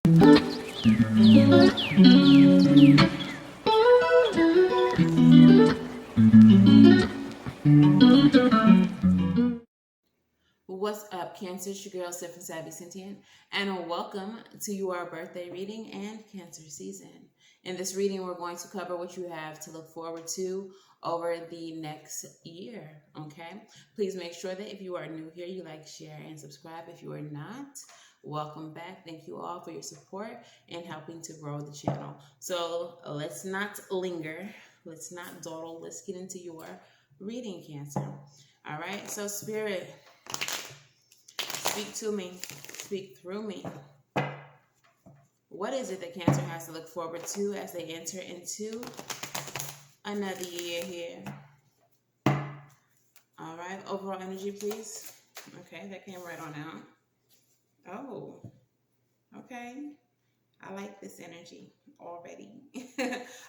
What's up, Cancer? It's your girl, Stephen Savvy Sentient, and welcome to your birthday reading and Cancer season. In this reading, we're going to cover what you have to look forward to over the next year. Okay, please make sure that if you are new here, you like, share, and subscribe. If you are not, welcome back. Thank you all for your support and helping to grow the channel. So let's not linger, let's not dawdle. Let's get into your reading, Cancer. All right, so Spirit, speak to me, speak through me. What is it that Cancer has to look forward to as they enter into another year here? All right, overall energy, please. Okay, that came right on out. Oh, okay. I like this energy already.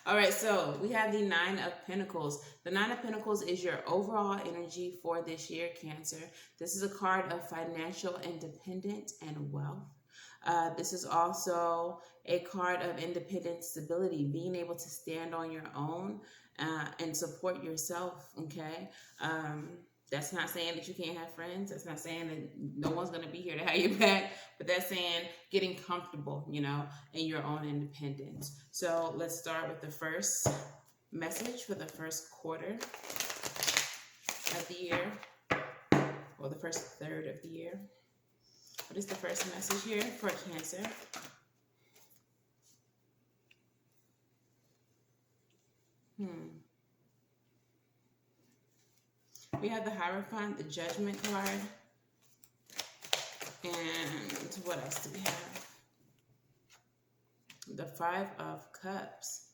All right, so we have the Nine of Pentacles. The Nine of Pentacles is your overall energy for this year, Cancer. This is a card of financial independence and wealth. This is also a card of independent stability, being able to stand on your own and support yourself, okay? That's not saying that you can't have friends. That's not saying that no one's going to be here to have your back, but that's saying getting comfortable, in your own independence. So let's start with the first message for the first quarter of the year, or the first third of the year. What is the first message here for Cancer? We have the Hierophant, the Judgment card, and what else do we have? The Five of Cups.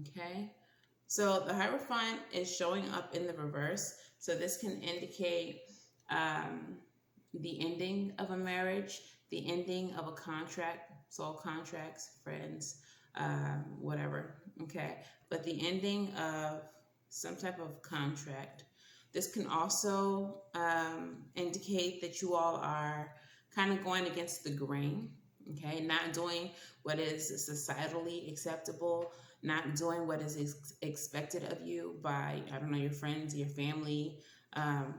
Okay, so the Hierophant is showing up in the reverse. So this can indicate the ending of a marriage, the ending of a contract, soul contracts, friends, whatever. Okay, but the ending of some type of contract. This can also indicate that you all are kind of going against the grain, okay? Not doing what is societally acceptable, not doing what is expected of you by, I don't know, your friends, your family, kind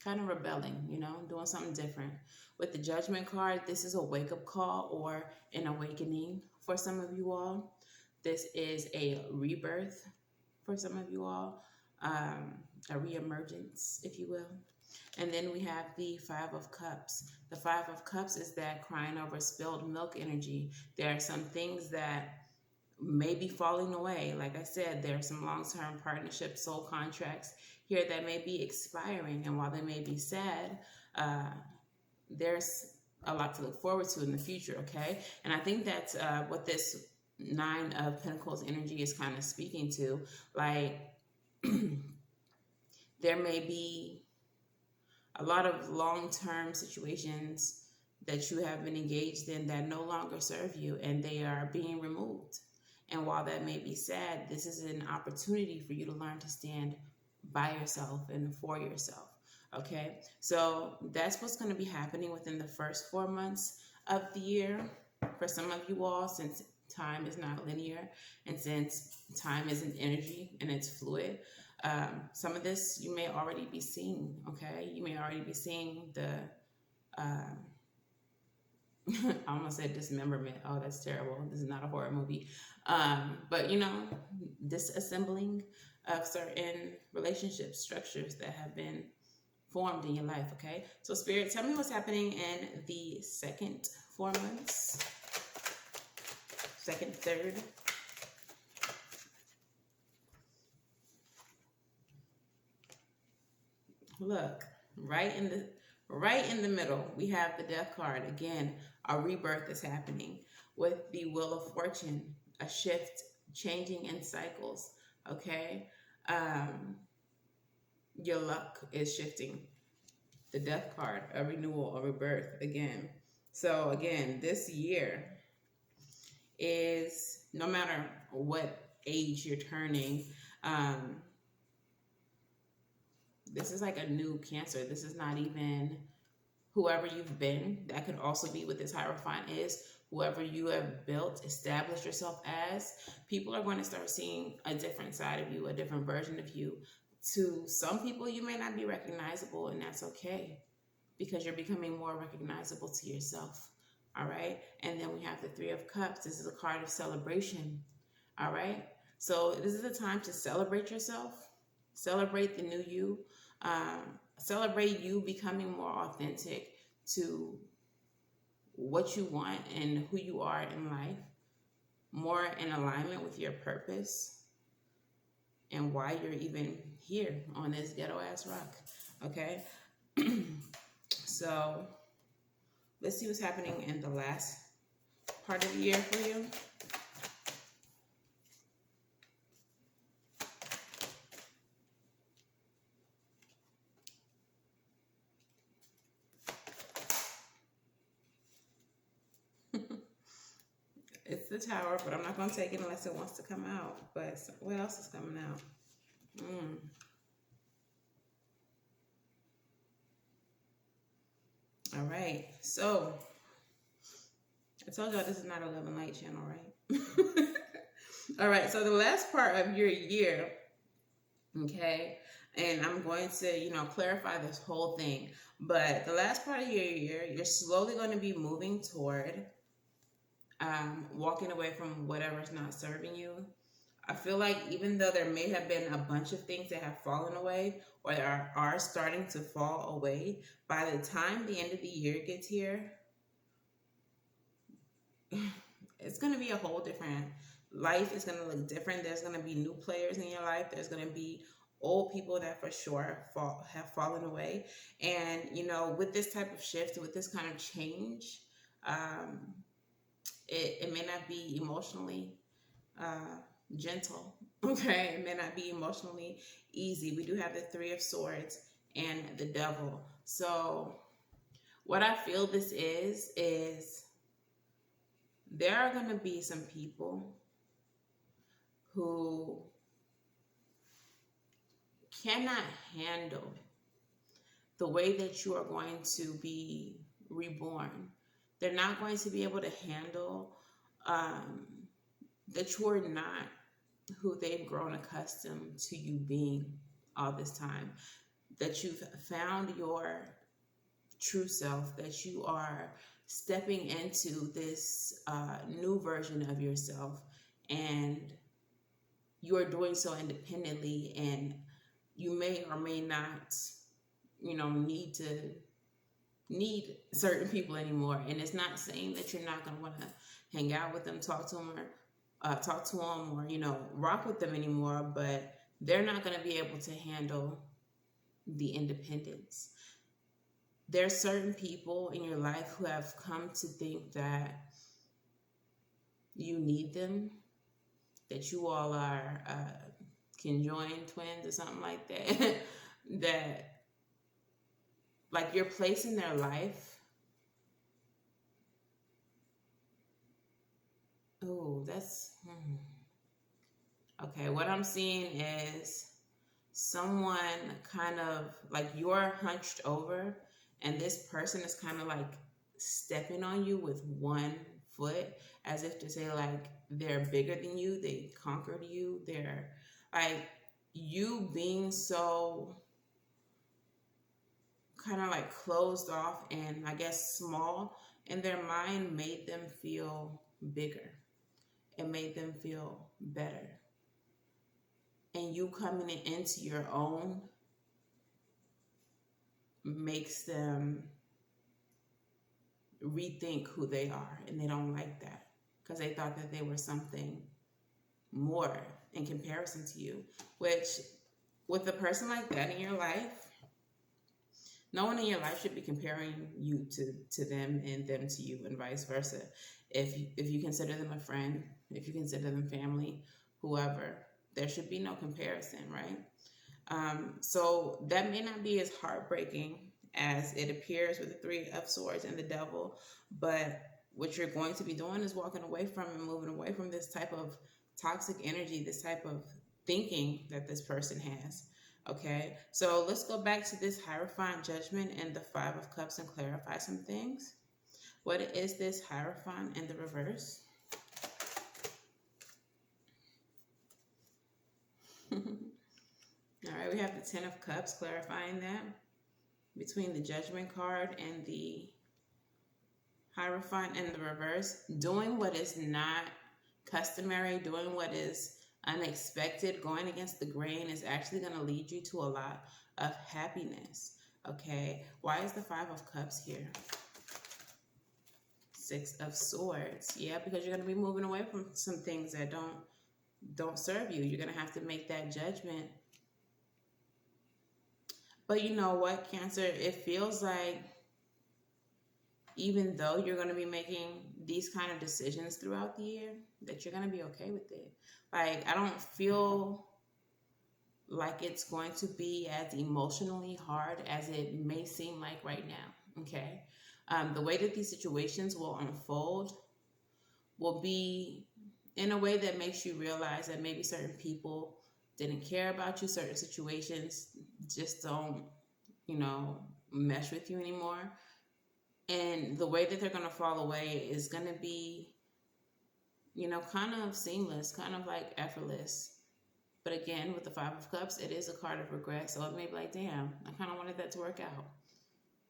of rebelling, doing something different. With the Judgment card, this is a wake-up call or an awakening for some of you all. This is a rebirth for some of you all, a reemergence, if you will. And then we have the Five of Cups. The Five of Cups is that crying over spilled milk energy. There are some things that may be falling away. Like I said, there are some long-term partnerships, soul contracts here that may be expiring. And while they may be sad, there's a lot to look forward to in the future, okay? And I think that's what this Nine of Pentacles energy is kind of speaking to. Like, there may be a lot of long-term situations that you have been engaged in that no longer serve you, and they are being removed. And while that may be sad, this is an opportunity for you to learn to stand by yourself and for yourself. Okay, so that's what's going to be happening within the first 4 months of the year for some of you all, since time is not linear and since time is an energy and it's fluid. Some of this you may already be seeing, okay? You may already be seeing the, I almost said dismemberment. Oh, that's terrible. This is not a horror movie. But, disassembling of certain relationship structures that have been formed in your life, okay? So Spirit, tell me what's happening in the second 4 months, second, third. Look, right in the middle, we have the Death card. Again, a rebirth is happening with the Wheel of Fortune, a shift, changing in cycles, okay? Your luck is shifting. The Death card, a renewal, a rebirth again. So again, this year is, no matter what age you're turning, this is like a new Cancer. This is not even whoever you've been. That could also be what this Hierophant is. Whoever you have built, established yourself as, people are going to start seeing a different side of you, a different version of you. To some people, you may not be recognizable, and that's okay because you're becoming more recognizable to yourself. All right. And then we have the Three of Cups. This is a card of celebration. All right. So this is a time to celebrate yourself, celebrate the new you, celebrate you becoming more authentic to what you want and who you are in life, more in alignment with your purpose and why you're even here on this ghetto ass rock. Okay. So let's see what's happening in the last part of the year for you. It's the Tower, but I'm not going to take it unless it wants to come out. But what else is coming out? All right. So I told y'all this is not a Love and Light channel, right? All right. So the last part of your year, okay, and I'm going to, clarify this whole thing. But the last part of your year, you're slowly going to be moving toward walking away from whatever's not serving you. I feel like even though there may have been a bunch of things that have fallen away or are starting to fall away, by the time the end of the year gets here, it's going to be a whole different life. It's going to look different. There's going to be new players in your life. There's going to be old people that for sure have fallen away. And, with this type of shift, with this kind of change, it may not be emotionally gentle. Okay, it may not be emotionally easy. We do have the Three of Swords and the Devil. So what I feel this is there are going to be some people who cannot handle the way that you are going to be reborn. They're not going to be able to handle that you are not who they've grown accustomed to you being all this time, that you've found your true self, that you are stepping into this new version of yourself, and you are doing so independently, and you may or may not, need certain people anymore. And it's not saying that you're not going to want to hang out with them, talk to them, or rock with them anymore, but they're not going to be able to handle the independence. There's certain people in your life who have come to think that you need them, that you all are conjoined twins or something like that, that like your place in their life. Oh, that's okay. What I'm seeing is someone kind of like you're hunched over, and this person is kind of like stepping on you with one foot, as if to say like they're bigger than you, they conquered you, they're like you being so kind of like closed off and I guess small in their mind made them feel bigger. It made them feel better. And you coming into your own makes them rethink who they are, and they don't like that because they thought that they were something more in comparison to you, which with a person like that in your life, no one in your life should be comparing you to them and them to you, and vice versa. If you consider them a friend, if you consider them family, whoever, there should be no comparison, right? So that may not be as heartbreaking as it appears with the Three of Swords and the Devil, but what you're going to be doing is walking away from and moving away from this type of toxic energy, this type of thinking that this person has. Okay, so let's go back to this Hierophant judgment and the Five of Cups and clarify some things. What is this Hierophant in the reverse? All right, we have the Ten of Cups, clarifying that between the Judgment card and the Hierophant in the reverse. Doing what is not customary, doing what is unexpected, going against the grain is actually going to lead you to a lot of happiness. Okay, why is the Five of Cups here? Six of Swords. Yeah, because you're going to be moving away from some things that don't serve you. You're going to have to make that judgment. But you know what, Cancer? It feels like even though you're going to be making these kind of decisions throughout the year, that you're going to be okay with it. Like, I don't feel like it's going to be as emotionally hard as it may seem like right now. Okay. The way that these situations will unfold will be in a way that makes you realize that maybe certain people didn't care about you, certain situations just don't, mesh with you anymore. And the way that they're going to fall away is going to be, kind of seamless, kind of like effortless. But again, with the Five of Cups, it is a card of regret. So it may be like, damn, I kind of wanted that to work out.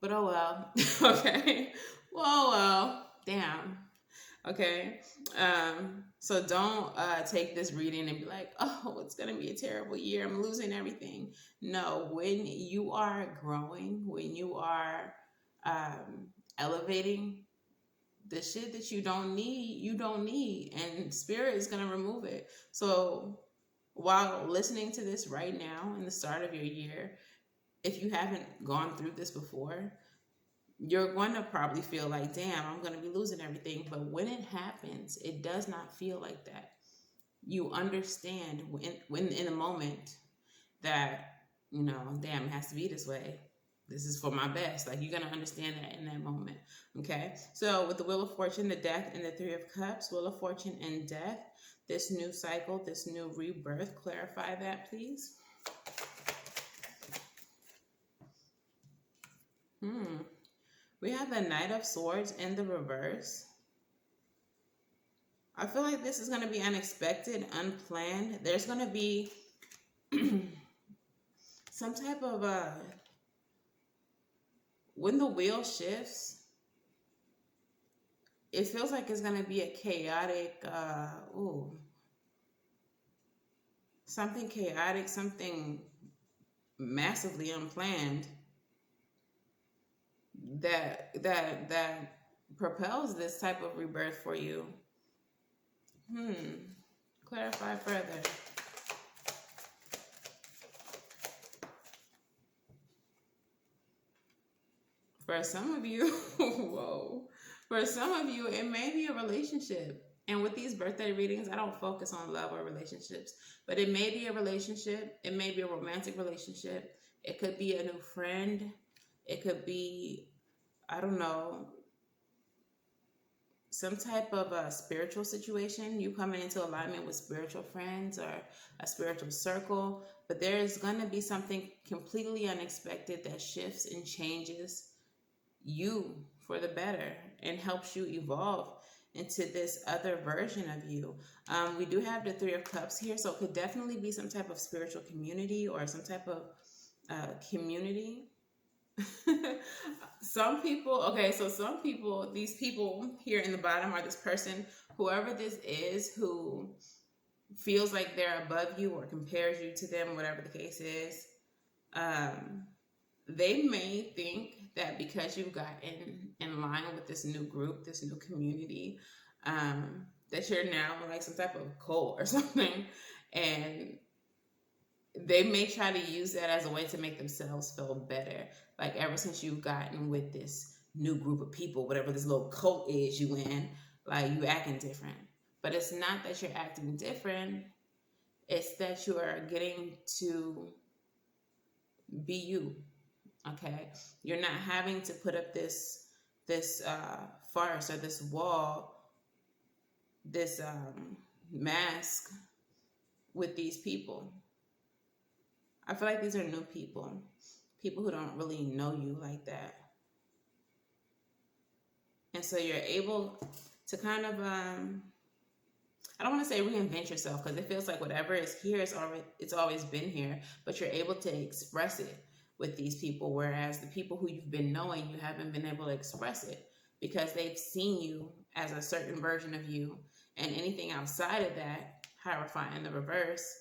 But oh well. Okay. Well, damn. Okay. So don't take this reading and be like, oh, it's going to be a terrible year. I'm losing everything. No, when you are growing, when you are elevating, the shit that you don't need. And Spirit is going to remove it. So while listening to this right now in the start of your year, if you haven't gone through this before, you're going to probably feel like, damn, I'm going to be losing everything. But when it happens, it does not feel like that. You understand when in the moment that, damn, it has to be this way. This is for my best. Like, you're going to understand that in that moment. Okay. So with the Wheel of Fortune, the Death, and the Three of Cups, Wheel of Fortune and Death, this new cycle, this new rebirth, clarify that, please. We have the Knight of Swords in the reverse. I feel like this is going to be unexpected, unplanned. There's going to be some type of when the wheel shifts, it feels like it's going to be a chaotic, something chaotic, something massively unplanned that propels this type of rebirth for you. Clarify further. For some of you, whoa. For some of you, it may be a relationship. And with these birthday readings, I don't focus on love or relationships, but it may be a relationship. It may be a romantic relationship. It could be a new friend. It could be, I don't know, some type of a spiritual situation. You coming into alignment with spiritual friends or a spiritual circle, but there is going to be something completely unexpected that shifts and changes you for the better and helps you evolve into this other version of you. We do have the Three of Cups here, so it could definitely be some type of spiritual community or some type of community. Some people, these people here in the bottom are this person, whoever this is, who feels like they're above you or compares you to them, whatever the case is. They may think that because you've gotten in line with this new group, this new community, that you're now like some type of cult or something. And they may try to use that as a way to make themselves feel better. Like, ever since you've gotten with this new group of people, whatever this little cult is you in, like, you acting different. But it's not that you're acting different. It's that you are getting to be you. Okay, you're not having to put up this farce or this wall, this mask with these people. I feel like these are new people, people who don't really know you like that. And so you're able to kind of, I don't want to say reinvent yourself because it feels like whatever is here is already, it's always been here, but you're able to express it with these people. Whereas the people who you've been knowing, you haven't been able to express it because they've seen you as a certain version of you. And anything outside of that, Hierophant in the reverse,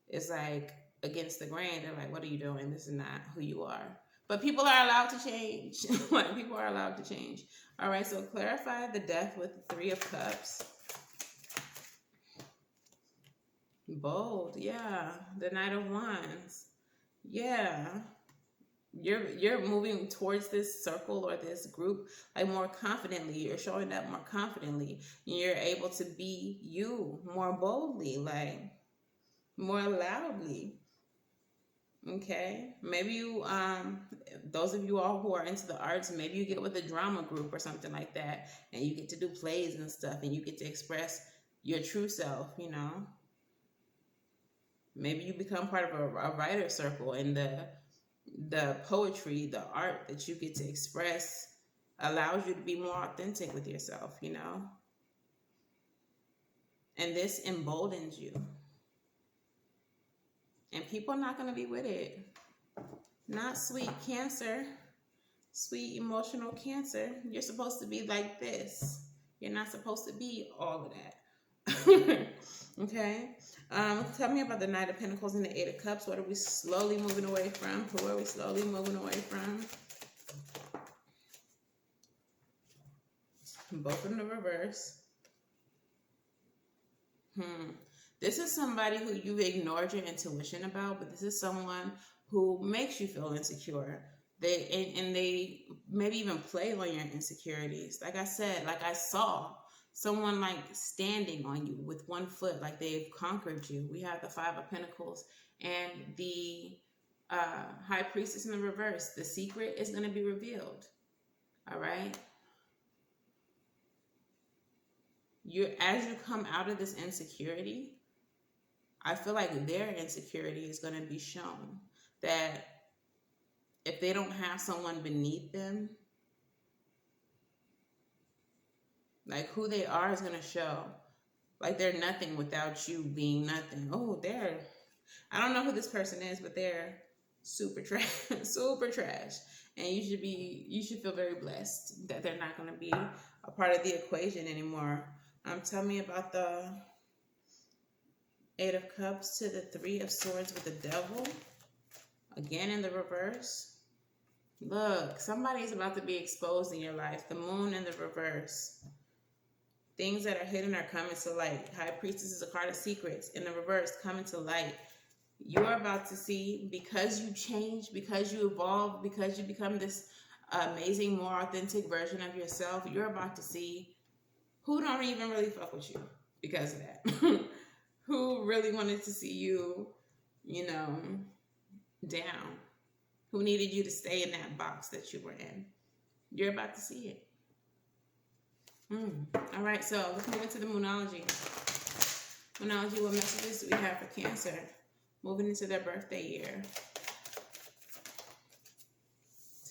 is like against the grain. They're like, what are you doing? This is not who you are. But people are allowed to change. Like, people are allowed to change. All right, so clarify the death with the Three of Cups. Bold, yeah. The Knight of Wands. Yeah. You're moving towards this circle or this group like more confidently. You're showing up more confidently. You're able to be you more boldly, like more loudly. Okay, maybe you those of you all who are into the arts, maybe you get with a drama group or something like that, and you get to do plays and stuff, and you get to express your true self, you know. Maybe you become part of a writer circle, and the poetry, the art that you get to express allows you to be more authentic with yourself, you know. And this emboldens you, and people are not going to be with it. Not sweet Cancer. Sweet emotional Cancer. You're supposed to be like this. You're not supposed to be all of that. Okay. Tell me about the Knight of Pentacles and the Eight of Cups. What are we slowly moving away from? Who are we slowly moving away from? Both in the reverse. This is somebody who you've ignored your intuition about, but this is someone who makes you feel insecure. They maybe even play on your insecurities. Like I said, like I saw someone like standing on you with one foot, like they've conquered you. We have the Five of Pentacles and the High Priestess in the reverse. The secret is going to be revealed. All right. As you come out of this insecurity, I feel like their insecurity is going to be shown. That if they don't have someone beneath them, like who they are is going to show. Like they're nothing without you being nothing. Oh, I don't know who this person is, but they're super trash, super trash. And you should feel very blessed that they're not going to be a part of the equation anymore. Tell me about the Eight of Cups to the Three of Swords with the Devil. Again in the reverse. Look, somebody's about to be exposed in your life. The Moon in the reverse. Things that are hidden are coming to light. High Priestess is a card of secrets. In the reverse, coming to light. You're about to see, because you change, because you evolve, because you become this amazing, more authentic version of yourself, you're about to see who don't even really fuck with you because of that. Who really wanted to see you, you know, down. Who needed you to stay in that box that you were in. You're about to see it. All right, so let's move into the Moonology. Moonology, what messages do we have for Cancer? Moving into their birthday year.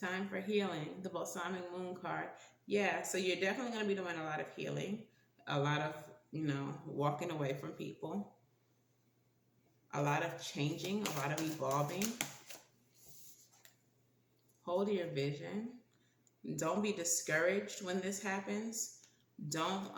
Time for healing. The Balsamic Moon card. Yeah, so you're definitely going to be doing a lot of healing. A lot of, walking away from people. A lot of changing. A lot of evolving. Hold your vision. Don't be discouraged when this happens. Don't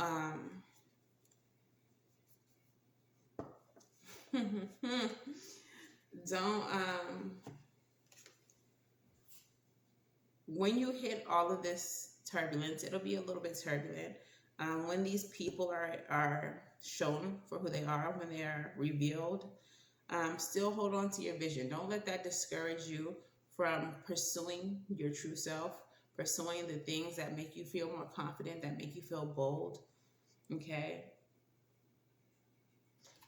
when you hit all of this turbulence, it'll be a little bit turbulent. When these people are shown for who they are, when they are revealed, still hold on to your vision. Don't let that discourage you from pursuing your true self, pursuing the things that make you feel more confident, that make you feel bold. Okay.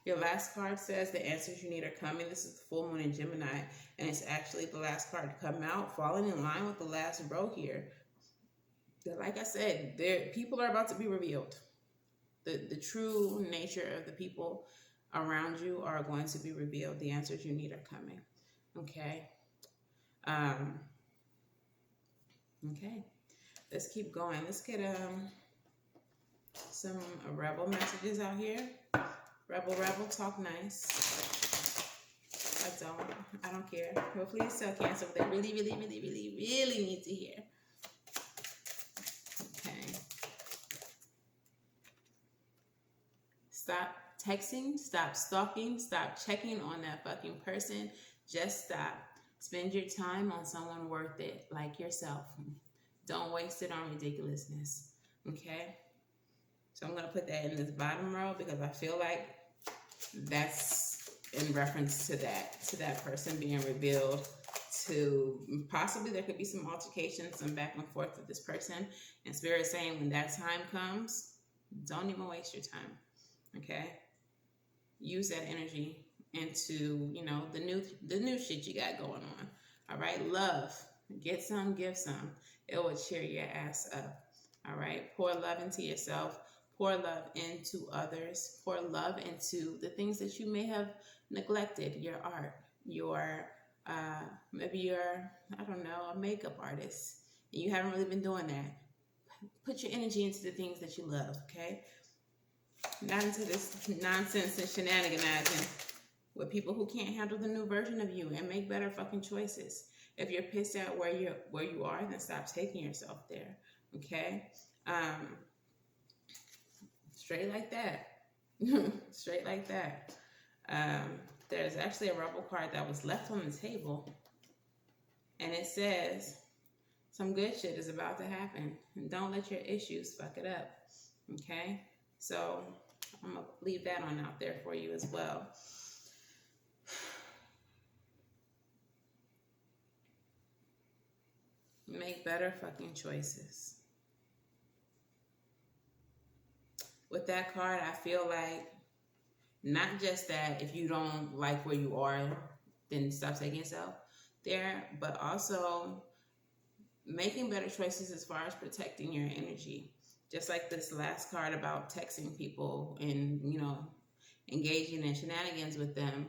Your last card says the answers you need are coming. This is the full moon in Gemini, and it's actually the last card to come out, falling in line with the last row here. Like I said, people are about to be revealed. The true nature of the people around you are going to be revealed. The answers you need are coming. Okay. Okay. Let's keep going. Let's get some rebel messages out here. Rebel, talk nice. I don't care. Hopefully it's still Cancer, but they really need to hear. Okay. Stop texting, stop stalking, stop checking on that fucking person. Just stop. Spend your time on someone worth it, like yourself. Don't waste it on ridiculousness. Okay? So I'm going to put that in this bottom row because I feel like that's in reference to that person being revealed, to possibly there could be some altercation, some back and forth with this person. And Spirit is saying when that time comes, don't even waste your time. Okay? Use that energy into, the new shit you got going on. All right? Love. Get some, give some. It will cheer your ass up. All right? Pour love into yourself. Pour love into others. Pour love into the things that you may have neglected. Your art. Your, maybe you're, a makeup artist. And you haven't really been doing that. Put your energy into the things that you love, okay? Not into this nonsense and shenaniganizing with people who can't handle the new version of you and make better fucking choices. If you're pissed at where you are, then stop taking yourself there. Okay? Straight like that. Straight like that. There's actually a rebel card that was left on the table. And it says, some good shit is about to happen. And don't let your issues fuck it up. Okay? So I'm going to leave that on out there for you as well. Make better fucking choices. With that card, I feel like not just that if you don't like where you are, then stop taking yourself there, but also making better choices as far as protecting your energy. Just like this last card about texting people and, engaging in shenanigans with them.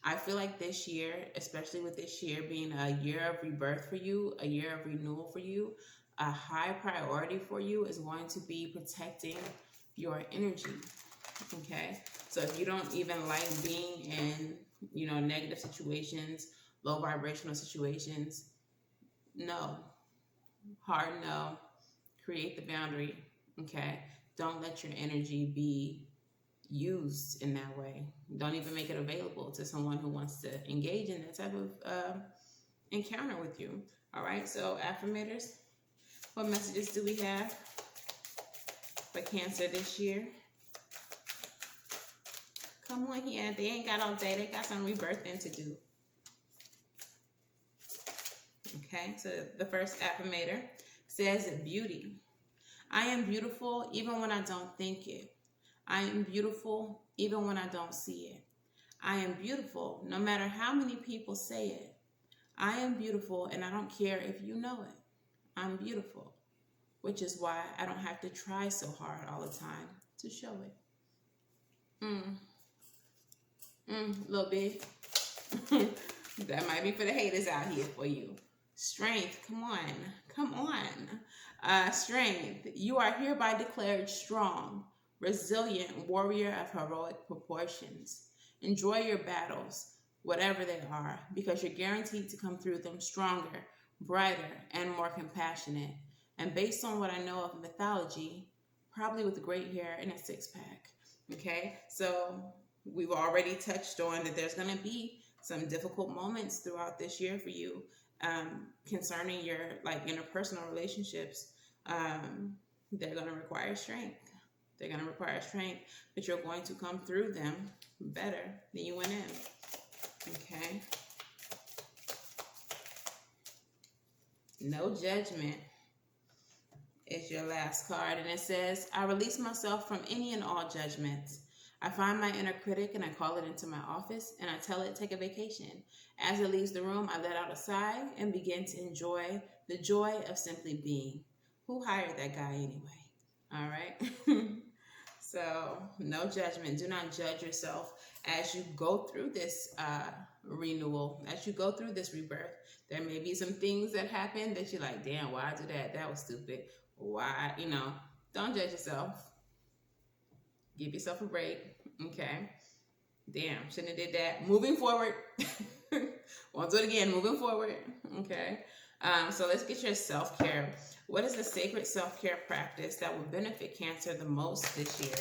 I feel like this year, especially with this year being a year of rebirth for you, a year of renewal for you, a high priority for you is going to be protecting your energy. Okay? So if you don't even like being in, negative situations, low vibrational situations, no. Hard no. Create the boundary. Okay? Don't let your energy be used in that way. Don't even make it available to someone who wants to engage in that type of encounter with you. All right, so affirmators, what messages do we have for Cancer this year? Come on here. They ain't got all day. They got some rebirthing to do. Okay, so the first affirmator says beauty. I am beautiful even when I don't think it. I am beautiful even when I don't see it. I am beautiful no matter how many people say it. I am beautiful and I don't care if you know it. I'm beautiful, which is why I don't have to try so hard all the time to show it. Little bit. That might be for the haters out here for you. Strength, come on. Strength, you are hereby declared strong, resilient warrior of heroic proportions. Enjoy your battles, whatever they are, because you're guaranteed to come through them stronger, brighter, and more compassionate. And based on what I know of mythology, probably with great hair and a six-pack. Okay, so we've already touched on that there's going to be some difficult moments throughout this year for you concerning your interpersonal relationships. They're going to require strength. They're going to require strength, but you're going to come through them better than you went in. Okay. No judgment is your last card, and it says, I release myself from any and all judgments. I find my inner critic and I call it into my office and I tell it take a vacation. As it leaves the room, I let out a sigh and begin to enjoy the joy of simply being. Who hired that guy anyway? All right. So, no judgment. Do not judge yourself as you go through this renewal, as you go through this rebirth. There may be some things that happen that you're like, damn, why I do that? That was stupid. Why, don't judge yourself. Give yourself a break. Okay. Damn, shouldn't have did that. Moving forward. Won't do it again. Moving forward. Okay. So let's get your self-care. What is the sacred self-care practice that will benefit Cancer the most this year?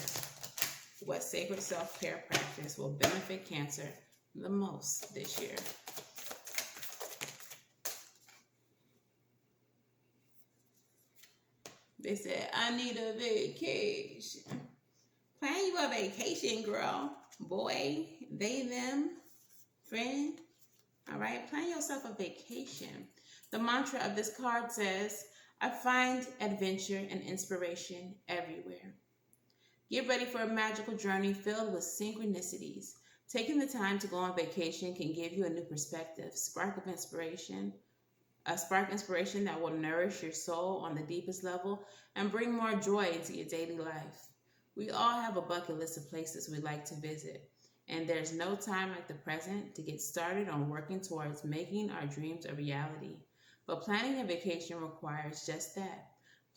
What sacred self-care practice will benefit Cancer the most this year? They said, I need a vacation. Plan you a vacation, girl. Boy, they, them, friend. All right, plan yourself a vacation. The mantra of this card says, I find adventure and inspiration everywhere. Get ready for a magical journey filled with synchronicities. Taking the time to go on vacation can give you a new perspective, a spark inspiration that will nourish your soul on the deepest level and bring more joy into your daily life. We all have a bucket list of places we'd like to visit, and there's no time like the present to get started on working towards making our dreams a reality. But planning a vacation requires just that,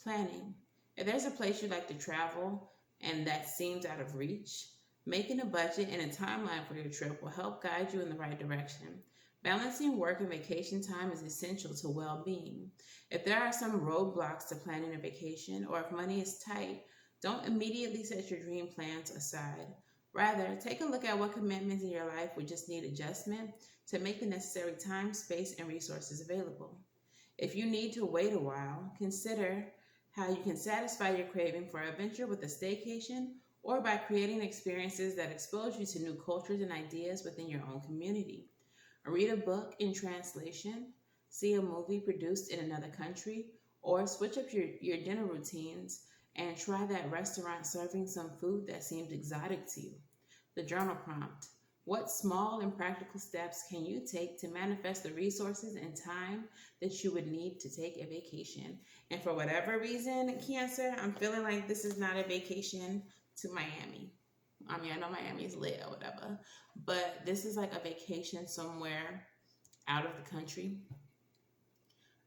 planning. If there's a place you'd like to travel and that seems out of reach, making a budget and a timeline for your trip will help guide you in the right direction. Balancing work and vacation time is essential to well-being. If there are some roadblocks to planning a vacation, or if money is tight, don't immediately set your dream plans aside. Rather, take a look at what commitments in your life would just need adjustment to make the necessary time, space, and resources available. If you need to wait a while, consider how you can satisfy your craving for adventure with a staycation or by creating experiences that expose you to new cultures and ideas within your own community. Read a book in translation, see a movie produced in another country, or switch up your dinner routines and try that restaurant serving some food that seems exotic to you. The journal prompt. What small and practical steps can you take to manifest the resources and time that you would need to take a vacation? And for whatever reason, Cancer, I'm feeling like this is not a vacation to Miami. I mean, I know Miami's lit or whatever, but this is like a vacation somewhere out of the country.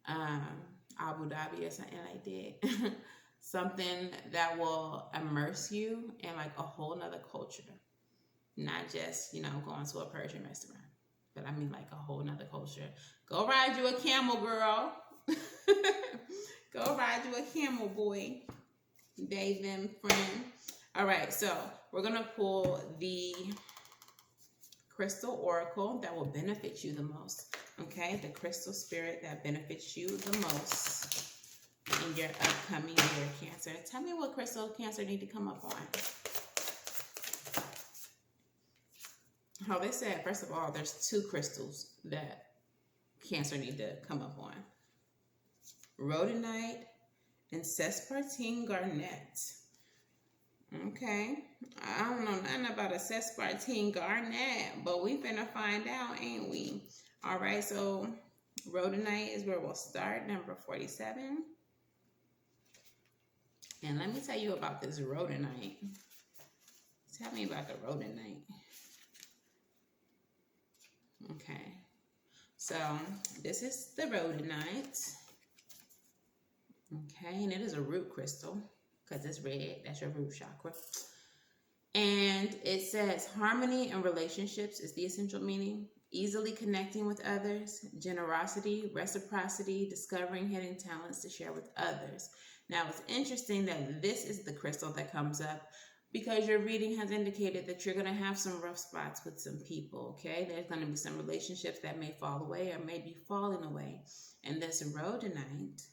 Abu Dhabi or something like that. Something that will immerse you in like a whole nother culture. Not just, going to a Persian restaurant, but I mean like a whole nother culture. Go ride you a camel, girl. Go ride you a camel, boy. They, them, friend. All right, so we're going to pull the crystal oracle that will benefit you the most. Okay, the crystal spirit that benefits you the most in your upcoming year, Cancer. Tell me what crystal Cancer need to come up on. Oh, they said, first of all, there's 2 crystals that Cancer need to come up on. Rhodonite and Sespartine Garnet. Okay, I don't know nothing about a Sespartine Garnet, but we finna find out, ain't we? All right, so Rhodonite is where we'll start, number 47. And let me tell you about this Rhodonite. Tell me about the Rhodonite. Okay, so this is the Rhodonite. Okay, and it is a root crystal because it's red. That's your root chakra. And it says harmony in relationships is the essential meaning. Easily connecting with others, generosity, reciprocity, discovering hidden talents to share with others. Now, it's interesting that this is the crystal that comes up because your reading has indicated that you're going to have some rough spots with some people, okay? There's going to be some relationships that may fall away or may be falling away. And this Rhodonite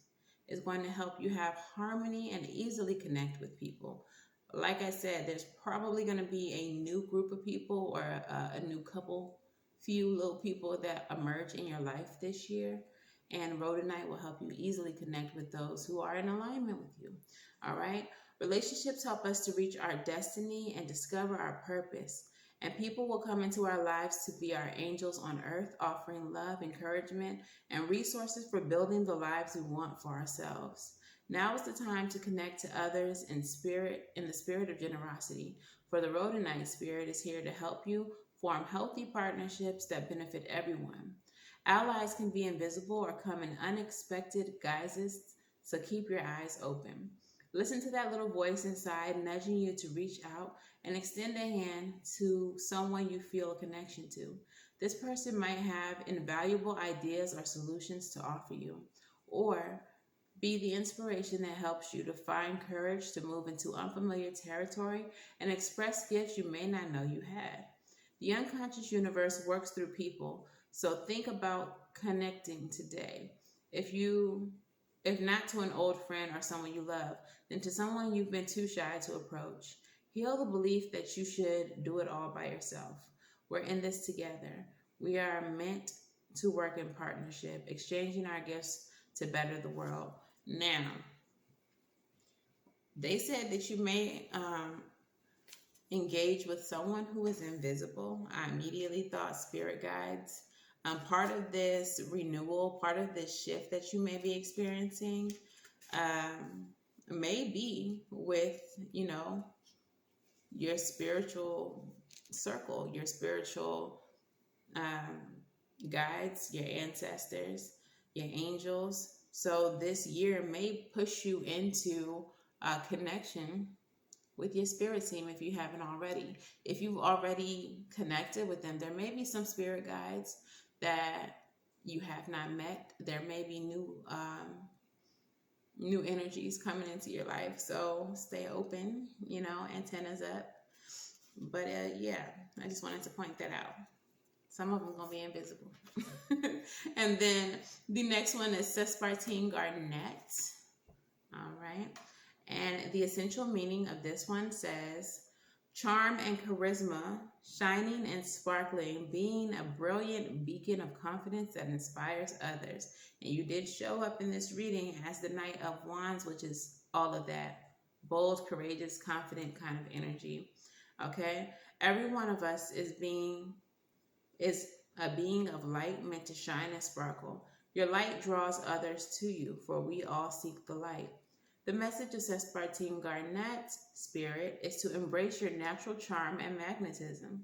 is going to help you have harmony and easily connect with people. Like I said, there's probably going to be a new group of people or a new couple, few little people that emerge in your life this year. And Rhodonite will help you easily connect with those who are in alignment with you. All right? Relationships help us to reach our destiny and discover our purpose. And people will come into our lives to be our angels on earth, offering love, encouragement, and resources for building the lives we want for ourselves. Now is the time to connect to others in the spirit of generosity. For the Rhodonite spirit is here to help you form healthy partnerships that benefit everyone. Allies can be invisible or come in unexpected guises, so keep your eyes open. Listen to that little voice inside nudging you to reach out and extend a hand to someone you feel a connection to. This person might have invaluable ideas or solutions to offer you, or be the inspiration that helps you to find courage to move into unfamiliar territory and express gifts you may not know you had. The unconscious universe works through people, so think about connecting today. If you if not to an old friend or someone you love, then to someone you've been too shy to approach. Heal the belief that you should do it all by yourself. We're in this together. We are meant to work in partnership, exchanging our gifts to better the world. Now, they said that you may engage with someone who is invisible. I immediately thought spirit guides. Part of this renewal, part of this shift that you may be experiencing, may be with, your spiritual circle, your spiritual um, guides, your ancestors, your angels. So this year may push you into a connection with your spirit team if you haven't already. If you've already connected with them, there may be some spirit guides that you have not met. There may be new energies coming into your life. So stay open, antennas up. But yeah, I just wanted to point that out. Some of them gonna be invisible. And then the next one is Sespartine Garnet. All right. And the essential meaning of this one says, charm and charisma, shining and sparkling, being a brilliant beacon of confidence that inspires others. And you did show up in this reading as the Knight of Wands, which is all of that bold, courageous, confident kind of energy. Okay? Every one of us is a being of light meant to shine and sparkle. Your light draws others to you, for we all seek the light. The message of Sespartine Garnet spirit is to embrace your natural charm and magnetism.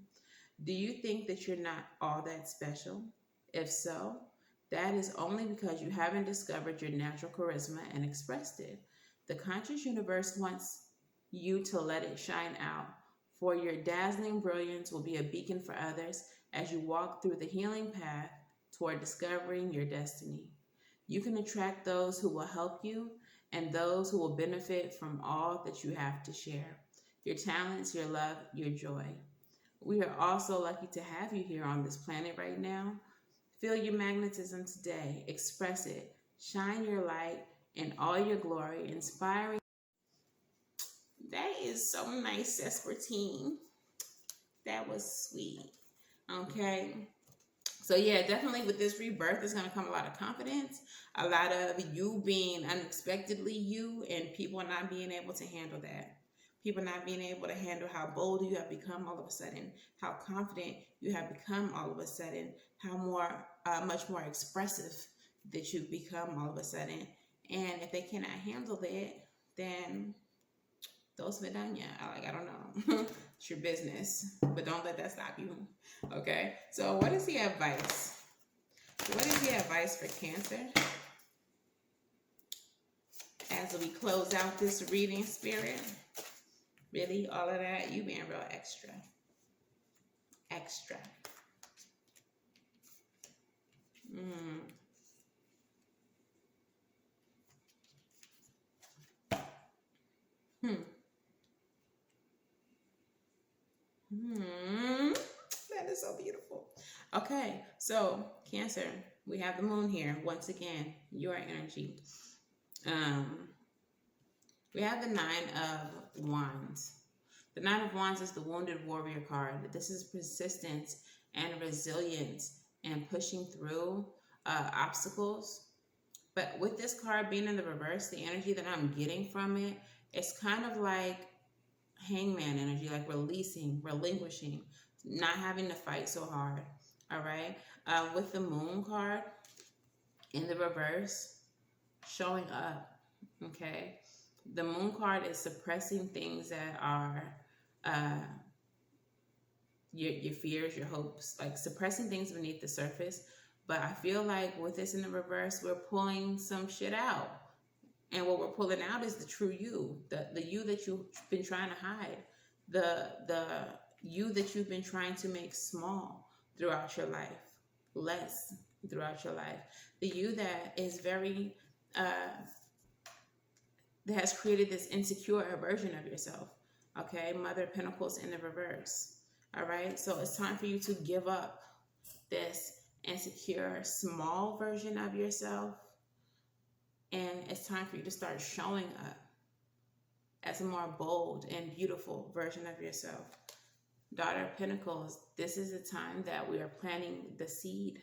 Do you think that you're not all that special? If so, that is only because you haven't discovered your natural charisma and expressed it. The conscious universe wants you to let it shine out, for your dazzling brilliance will be a beacon for others as you walk through the healing path toward discovering your destiny. You can attract those who will help you and those who will benefit from all that you have to share. Your talents, your love, your joy. We are also lucky to have you here on this planet right now. Feel your magnetism today. Express it. Shine your light in all your glory, inspiring. That is so nice, Sespartine. That was sweet. Okay. So yeah, definitely with this rebirth, there's going to come a lot of confidence, a lot of you being unexpectedly you, and people not being able to handle that. People not being able to handle how bold you have become all of a sudden, how confident you have become all of a sudden, how much more expressive that you've become all of a sudden. And if they cannot handle that, then those Vidanya, I don't know. It's your business, but don't let that stop you. Okay. So what is the advice? What is the advice for Cancer? As we close out this reading, Spirit. Really, all of that, you being real extra. Extra. That is so beautiful. Okay, so Cancer, we have the moon here. Once again, your energy. We have the Nine of Wands. The Nine of Wands is the Wounded Warrior card. This is persistence and resilience and pushing through obstacles. But with this card being in the reverse, the energy that I'm getting from it, it's kind of like hangman energy, like releasing, relinquishing, not having to fight so hard. All right. With the moon card in the reverse, showing up. Okay. The moon card is suppressing things that are uh, your fears, your hopes, like suppressing things beneath the surface. But I feel like with this in the reverse, we're pulling some shit out. And what we're pulling out is the true you, the you that you've been trying to hide, the you that you've been trying to make small throughout your life, less throughout your life, the you that is very that has created this insecure version of yourself. Okay, Mother of Pentacles in the reverse. All right, so it's time for you to give up this insecure, small version of yourself. And it's time for you to start showing up as a more bold and beautiful version of yourself. Daughter of Pentacles, this is the time that we are planting the seed,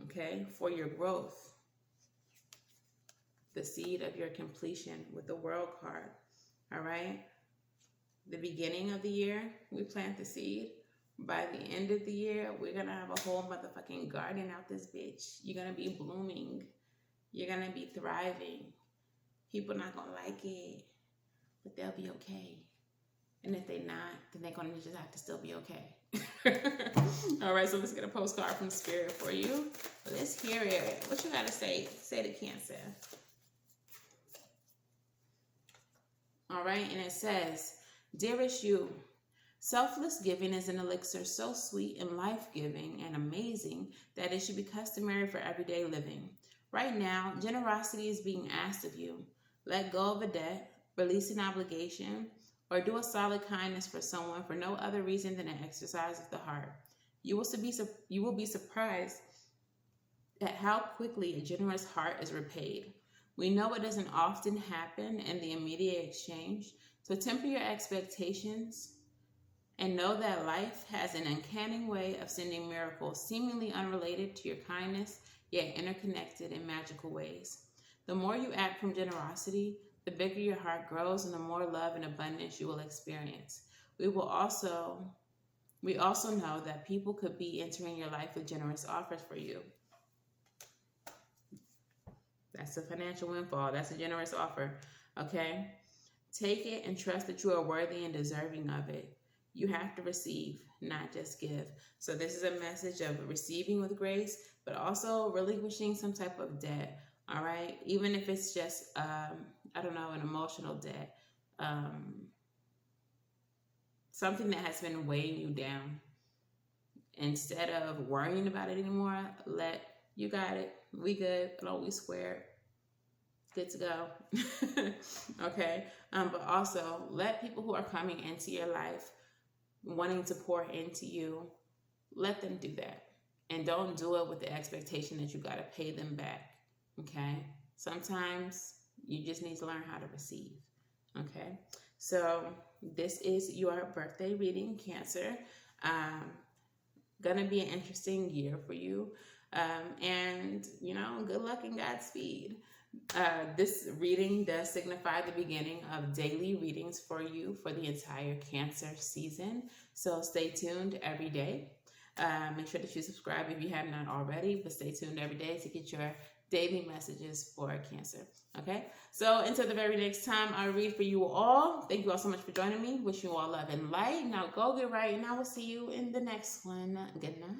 okay, for your growth. The seed of your completion with the World card, all right? The beginning of the year, we plant the seed. By the end of the year, we're going to have a whole motherfucking garden out this bitch. You're going to be blooming. You're going to be thriving. People not going to like it, but they'll be okay. And if they're not, then they're going to just have to still be okay. All right, so let's get a postcard from Spirit for you. Let's hear it. What you got to say? Say to Cancer. All right, and it says, dearest you, selfless giving is an elixir so sweet and life-giving and amazing that it should be customary for everyday living. Right now, generosity is being asked of you. Let go of a debt, release an obligation, or do a solid kindness for someone for no other reason than an exercise of the heart. You will be surprised at how quickly a generous heart is repaid. We know it doesn't often happen in the immediate exchange, so temper your expectations and know that life has an uncanny way of sending miracles seemingly unrelated to your kindness, yet interconnected in magical ways. The more you act from generosity, the bigger your heart grows and the more love and abundance you will experience. We also know that people could be entering your life with generous offers for you. That's a financial windfall. That's a generous offer. Okay? Take it and trust that you are worthy and deserving of it. You have to receive, not just give. So this is a message of receiving with grace, but also relinquishing some type of debt. All right? Even if it's just, I don't know, an emotional debt. Something that has been weighing you down. Instead of worrying about it anymore, you got it. We good. Don't we square? Good to go. Okay. But also let people who are coming into your life wanting to pour into you, let them do that. And don't do it with the expectation that you got to pay them back. Okay. Sometimes you just need to learn how to receive. Okay. So this is your birthday reading, Cancer. Gonna be an interesting year for you. And, good luck and Godspeed. This reading does signify the beginning of daily readings for you for the entire Cancer season. So stay tuned every day. Make sure that you subscribe if you have not already, but stay tuned every day to get your daily messages for Cancer. Okay? So until the very next time I read for you all, thank you all so much for joining me. Wish you all love and light. Now go get right, and I will see you in the next one. Good night.